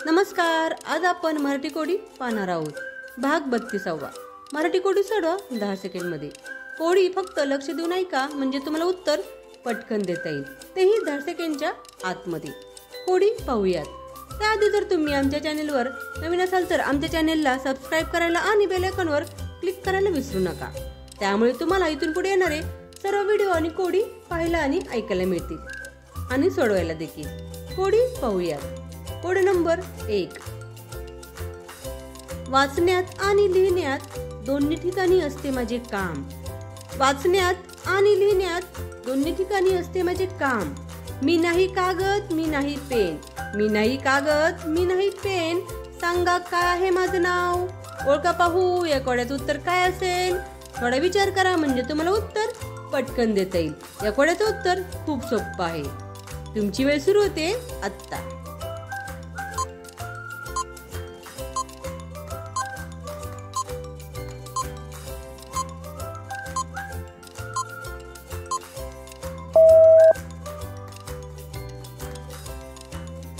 नमस्कार. आज आपण मराठी कोडी पाहणार आहोत. भाग 32. मराठी कोडी सोडवा 10 सेकंडमध्ये. कोडी फक्त लक्ष देऊन ऐका म्हणजे तुम्हाला उत्तर पटकन देता येईल, तेही 10 सेकंडच्या आतमध्ये. कोडी पाहूयात. त्याआधी जर तुम्ही आमच्या चॅनेलवर नवीन असाल तर आमच्या चॅनेलला सबस्क्राईब करायला आणि बेल आयकॉनवर क्लिक करायला विसरू नका. त्यामुळे तुम्हाला इथून पुढे येणारे सर्व व्हिडिओ आणि कोडी पाहायला आणि ऐकायला मिळतील आणि सोडवायला देखील. कोडी पाहूयात. कोडी नंबर 1. वाचण्यात आणि लिहिण्यात दोन्ही ठिकाणी असते माझे काम. वाचण्यात आणि लिहिण्यात दोन्ही ठिकाणी असते माझे काम. मी नाही कागद, मी नाही पेन. मी नाही कागद, मी नाही पेन. सांगा काय आहे माझं नाव? ओळखा पाहू. या कोड्याचं उत्तर काय असेल? थोडा विचार करा म्हणजे तुम्हाला उत्तर पटकन देता येईल. या कोड्याचं उत्तर खूप सोपं आहे. तुमची वेळ सुरू होते आत्ता.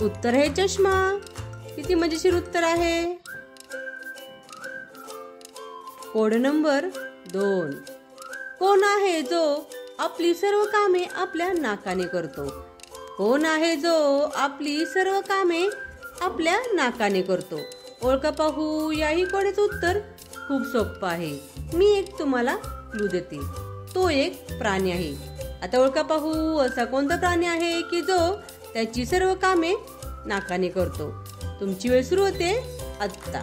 उत्तर आहे चष्मा. किती मजेशीर उत्तर आहे. Code number 2. कोण आहे जो आपली सर्व कामे आपल्या नाकाने करतो? कोण आहे जो आपली सर्व कामे आपल्या नाकाने करतो? ओळखा पाहू. याही कोड्याचं उत्तर खूप सोपं आहे. मी एक तुम्हाला क्लू देते. तो एक प्राणी आहे. आता ओळखा पाहू. असा कोणता प्राणी आहे की जो त्याची सर्व कामे नाकाने करतो? तुमची वेळ सुरू होते आत्ता.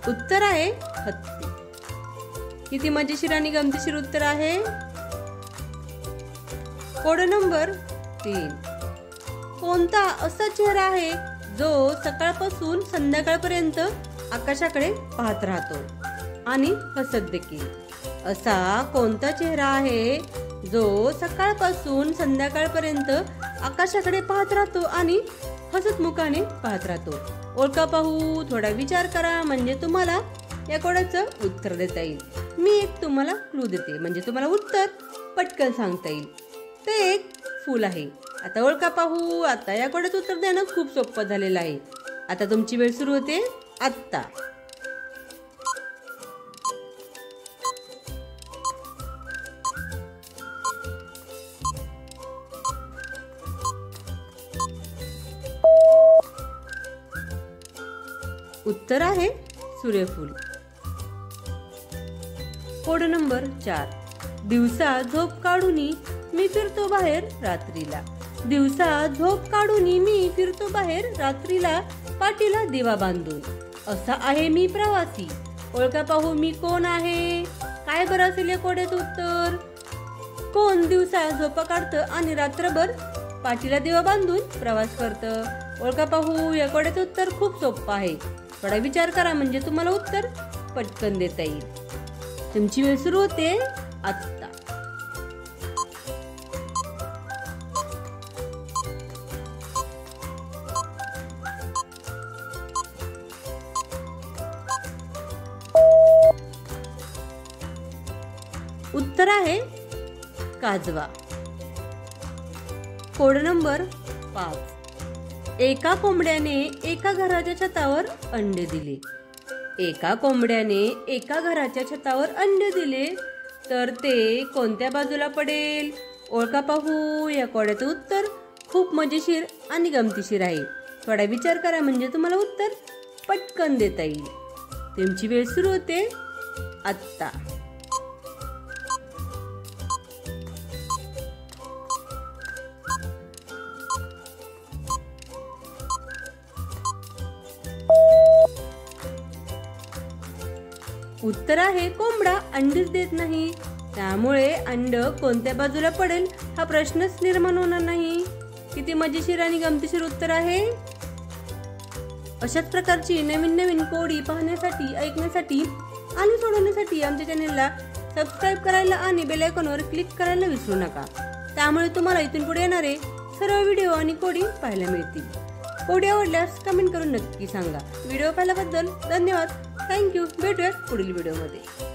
उत्तर आहे हत्ती. किती मजेशीर आणि गमतीशीर उत्तर आहे. Code number 3. कोणता असा चेहरा आहे जो सकाळपासून संध्याकाळपर्यंत आकाशाकडे पाहत राहतो आणि हसत देखील? असा कोणता चेहरा आहे जो सकाळपासून संध्याकाळपर्यंत आकाशाकडे पाहत राहतो आणि हसत मुखाने पाहत राहतो? ओळखा पाहू. थोडा विचार करा म्हणजे तुम्हाला या कोड्याचं उत्तर देता येईल. मी एक तुम्हाला क्लू देते म्हणजे तुम्हाला उत्तर पटकन सांगता येईल. ते एक फूल आहे. आता ओळखा पाहू. आता या कोड्याचं उत्तर देणं खूप सोपं झालेलं आहे. आता तुमची वेळ सुरू होते आत्ता. उत्तर आहे सूर्यफूल. Code number 4. दिवसा झोप काढूनी मी फिरतो बाहेर रात्रीला. दिवसा झोप काढूनी मी फिरतो बाहेर रात्रीला, पाठीला दिवा बांधून. असा आहे मी प्रवासी. ओळखा पाहू. मी कोण आहे? काय बरं असेल या कोड्याचं उत्तर? कोण दिवसा झोपा काढतं आणि रात्रभर पाठीला दिवा बांधून प्रवास करतं? ओळखा पाहू. या कोड्याचं उत्तर खूप सोपं आहे. थोडा विचार करा म्हणजे तुम्हाला उत्तर पटकन देता येईल. तुमची वेळ सुरू होते आत्ता. उत्तर आहे काजवा. Code number 5. एका कोंबड्याने एका घराच्या छतावर अंडे दिले. एका कोंबड्याने एका घराच्या छतावर अंडे दिले तर ते कोणत्या बाजूला पडेल? ओळखा पाहू. या कोड्याचं उत्तर खूप मजेशीर आणि गमतीशीर आहे. थोडा विचार करा म्हणजे तुम्हाला उत्तर पटकन देता येईल. तुमची वेळ सुरू होते आत्ता. उत्तर आहे कोंबडा अंडीच देत नाही. त्यामुळे अंड कोणत्या बाजूला पडेल हा प्रश्नच निर्माण होणार नाही. किती मजेशीर आणि गमतीशीर उत्तर आहे. अशाच प्रकारची नवीन नवीन कोडी पाहण्यासाठी, ऐकण्यासाठी आणि सोडवण्यासाठी आमच्या चॅनेलला सबस्क्राईब करायला आणि बेल आयकॉनवर क्लिक करायला विसरू नका. त्यामुळे तुम्हाला इथून पुढे येणारे सर्व व्हिडिओ आणि कोडी पाहायला मिळतील. व्हिडिओ आवडल्यास कमेंट करून नक्की सांगा. व्हिडिओ पाहिल्याबद्दल धन्यवाद. थँक्यू. भेटूयात पुढील व्हिडिओमध्ये.